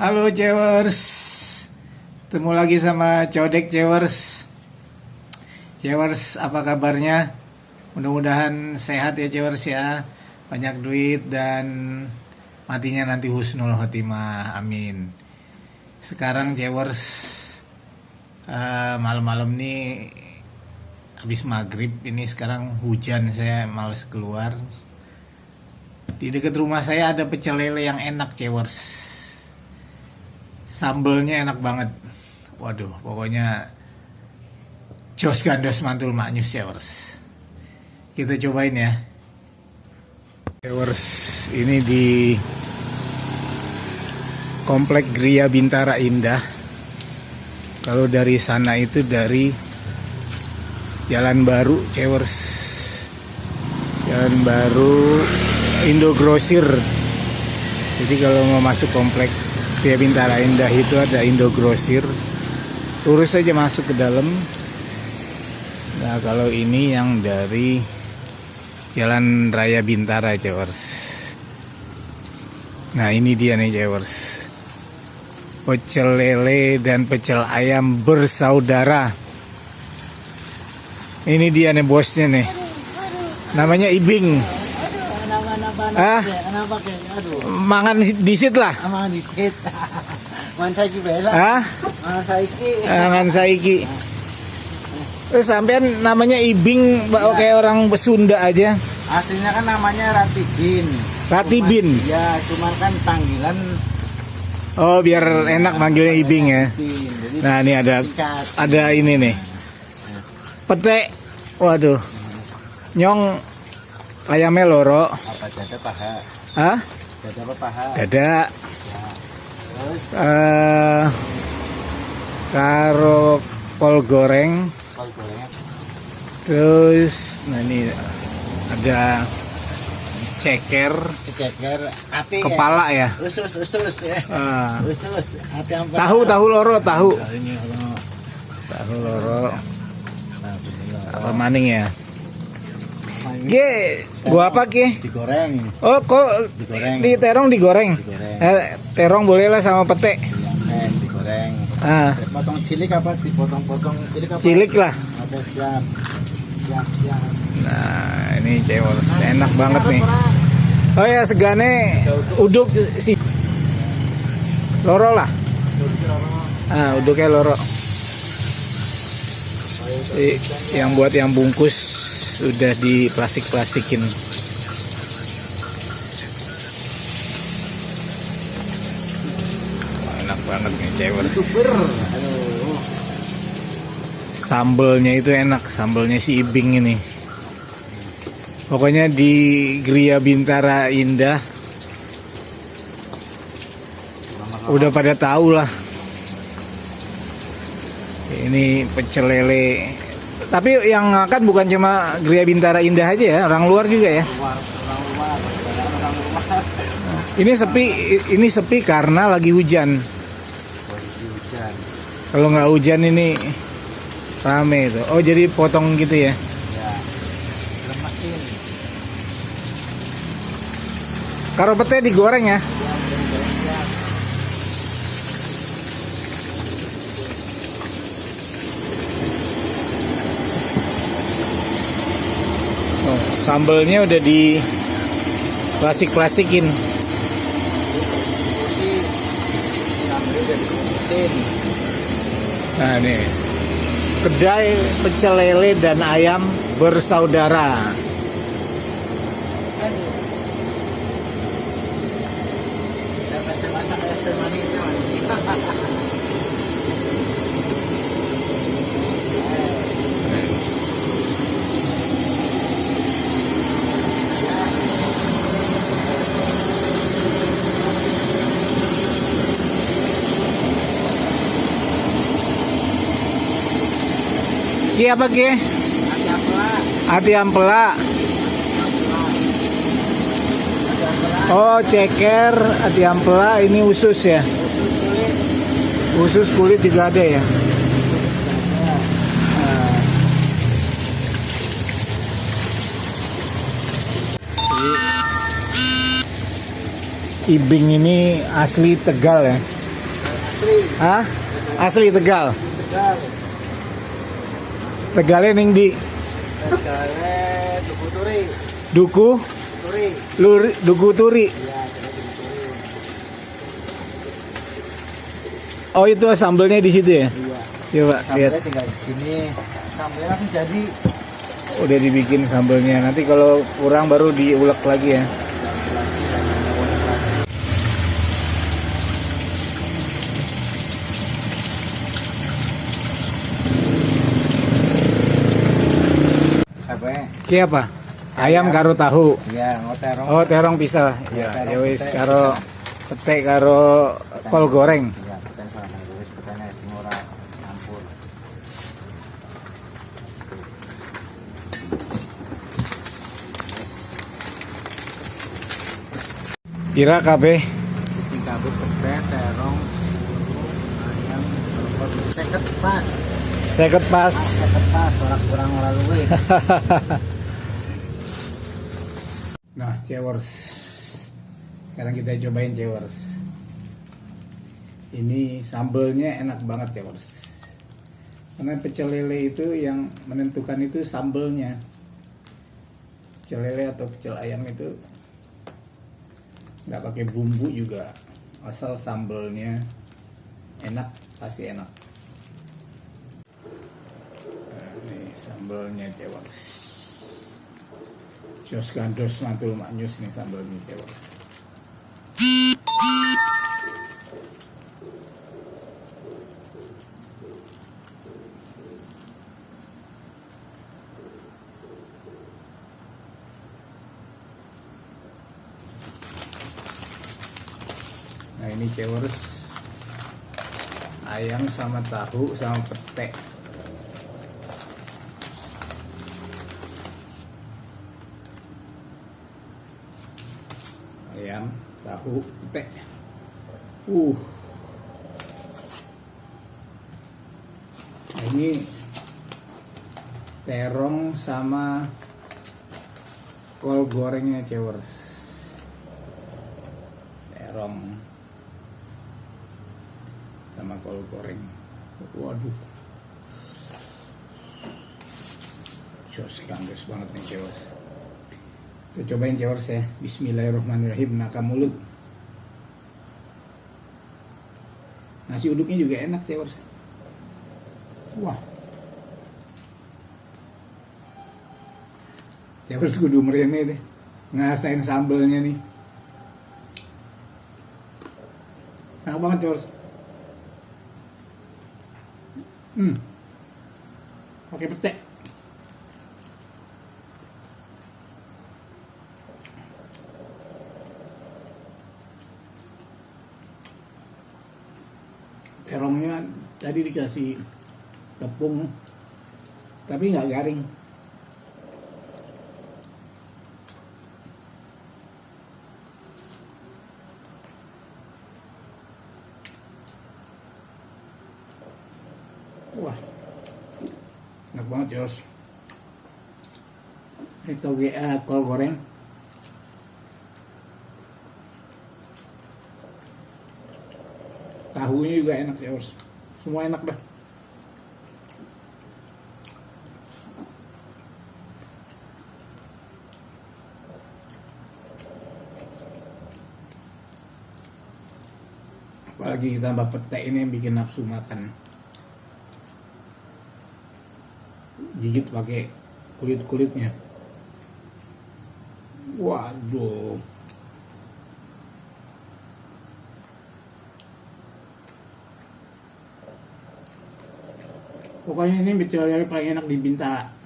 Halo Cewers, ketemu lagi sama Codek Cewers. Cewers, apa kabarnya? Mudah-mudahan sehat ya Cewers ya. Banyak duit dan matinya nanti husnul khotimah, amin. Sekarang Cewers, malam-malam nih habis maghrib ini sekarang hujan, saya males keluar. Di dekat rumah saya ada pecel lele yang enak Cewers. Sambelnya enak banget. Waduh, pokoknya jos gandos mantul maknyus Cewers. Kita cobain ya Cewers. Ini di Komplek Gria Bintara Indah. Kalau dari sana itu dari Jalan Baru Cewers, Jalan Baru Indogrosir. Jadi kalau mau masuk komplek Gria Bintara Indah itu ada Indogrosir, lurus saja masuk ke dalam. Nah kalau ini yang dari Jalan Raya Bintara Cewers. Nah ini dia nih Cewers, pecel lele dan pecel ayam bersaudara. Ini dia nih bosnya nih, namanya Ibing. Mangan disit lah. Mangan disit. Mangan saiki bela. Mangan saiki. Mangan saiki. Terus sampean namanya Ibing, ya. Kayak orang Sunda aja. Aslinya kan namanya Ratibin. Ratibin. Ya, cuman kan panggilan. Oh, biar enak manggilnya Ibing ya. Jadi nah, ini ada ini nih. Pete. Waduh. Nyong ayamnya loro. Apa dada paha? Hah? Dada apa paha? Dada. Ya. Terus karo kol goreng. kol goreng. Terus nah ini ada ceker. Ceker ati kepala ya. Usus ya. Usus ati apa? Tahu loro tahu. Ini Tahu loro. Apa maning ya? Ge, gua apa ge? Digoreng. Oh, kok digoreng. Di terong digoreng. Terong boleh lah sama pete. Digoreng. Potong cilik apa? Dipotong-potong cilik apa? Cilik lah. Oke, siap. Nah, ini Cewers enak banget nih. Oh ya, segane uduk si loro lah. Uduknya loro. Yang buat yang bungkus sudah di plastik-plastikin. Enak banget nih Cewers. Sambelnya itu enak, sambelnya si Ibing ini. Pokoknya di Gria Bintara Indah udah pada tahu lah. Ini pecel lele. Tapi yang akan bukan cuma Gria Bintara Indah aja ya, orang luar juga ya. Ini sepi karena lagi hujan. Posisi hujan. Kalau nggak hujan ini rame itu. Oh jadi potong gitu ya? Ya. Lemesin. Karo pete digoreng ya? Sambelnya udah di plastik-plastikin. Nah nih, kedai pecel lele dan ayam bersaudara. Ki apa ki? Ati ampela. Oh ceker, ati ampela, ini usus ya? Usus kulit juga ada ya? Ibing ini asli Tegal ya. Hah? Asli Tegal. Tegal. Tegalnya ning di Tegalnya Duku Turi. Duku Turi. Duku Turi. Iya, Tegal Duku Turi. Oh, itu sambelnya di situ ya? Iya. Coba lihat. Sambelnya tinggal segini. Sambelnya langsung jadi. Udah dibikin sambelnya. Nanti kalau kurang baru diulek lagi ya. Ki apa? Ayam karo tahu. Iya, terong. Oh, terong pisah. Ya, terong ya wis pete karo petek karo kol goreng. Iya, peten sama wis petene sing ora campur. Kira kabeh Sing kabeh peten, terong, ayam, kol seket pas. 50 pas. Seket pas, ora kurang ora luwih. Nah, cewers. Sekarang kita cobain cewers. Ini sambelnya enak banget cewers. Karena pecel lele itu yang menentukan itu sambelnya. Pecel lele atau pecel ayam itu nggak pakai bumbu juga, asal sambelnya enak, pasti enak. Nah, ini sambelnya cewers. Jos gandos mantul maknyus nih sambelnya cewers. Nah, ini cewers ayam sama tahu sama petek. Ayam, tahu, petek. Nah, ini terong sama kol gorengnya cewers. Terong sama kol goreng. Waduh, jos kandos banget nih cewers. Kita cobain cewers ya. Bismillahirrahmanirrahim. Naka mulut. Nasi uduknya juga enak cewers. Wah, cewers kudu merene deh ngerasain sambelnya nih. Enak banget cewers. Pakai petek. Terongnya tadi dikasih tepung, tapi nggak garing. Wah, enak banget Jos. Itu kol goreng. Tahunya juga enak Jos. Semua enak dah. Apalagi ditambah petek ini yang bikin nafsu makan. Gigit pakai kulit-kulitnya. Waduh. Pokoknya ini pecel lele paling enak di Bintara.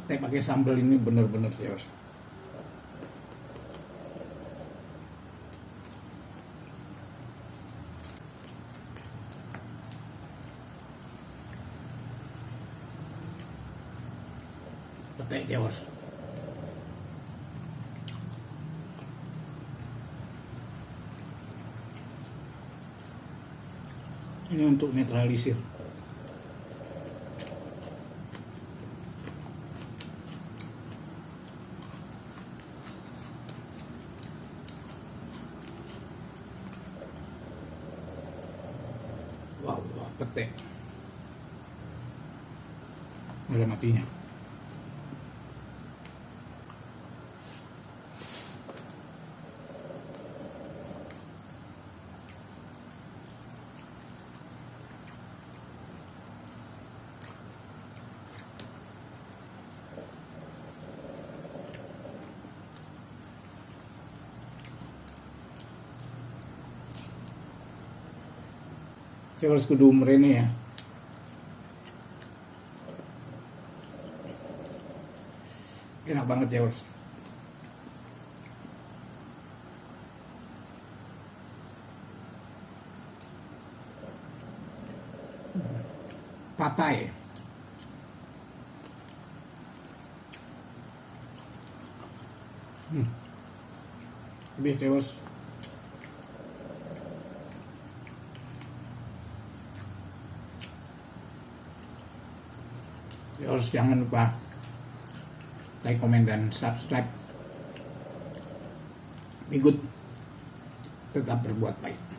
Petek pakai sambal ini bener-bener serius. pete Cewers. Ini untuk netralisir. Wow, pete. Nggak ada matinya. Saya harus kudu merene ya. Enak banget ya, Wars. Patai. Habis ya, Wars. Terus jangan lupa like, komen, dan subscribe. Be good. Tetap berbuat baik.